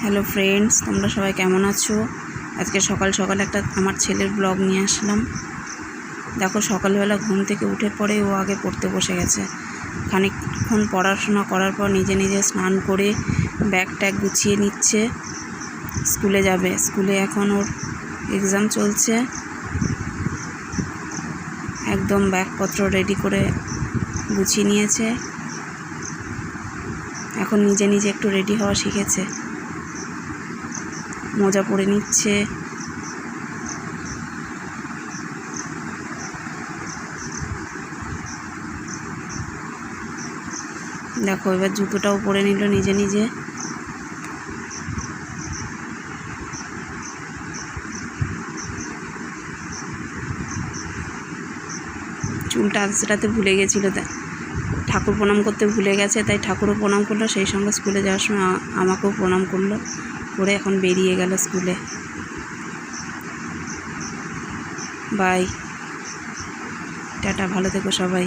Hello friends, তোমরা সবাই কেমন আছো? আজকে সকাল সকাল একটা আমার ছেলের ব্লগ নিয়ে আসলাম। দেখো, সকালবেলা ঘুম থেকে উঠে পড়ে ও আগে পড়তে বসে গেছে। খানিকক্ষণ পড়াশোনা করার পর নিজে নিজে স্নান করে ব্যাগ ট্যাগ গুছিয়ে নিচ্ছে, স্কুলে যাবে। স্কুলে এখন ওর এক্সাম চলছে। একদম ব্যাগপত্র রেডি করে গুছিয়ে নিয়েছে। এখন নিজে নিজে একটু রেডি হওয়া শিখেছে, মোজা পরে নিচ্ছে। দেখো, এবার জুতোটাও পরে নিল নিজে নিজে। চুলটা আঁচড়াতে ভুলে গেছিলো, ঠাকুর প্রণাম করতে ভুলে গেছে, তাই ঠাকুরও প্রণাম করলো, সেই সঙ্গে স্কুলে যাওয়ার সময় আমাকেও প্রণাম করলো, করে এখন বেরিয়ে গেল স্কুলে। বাই, টাটা, ভালো থেকো সবাই।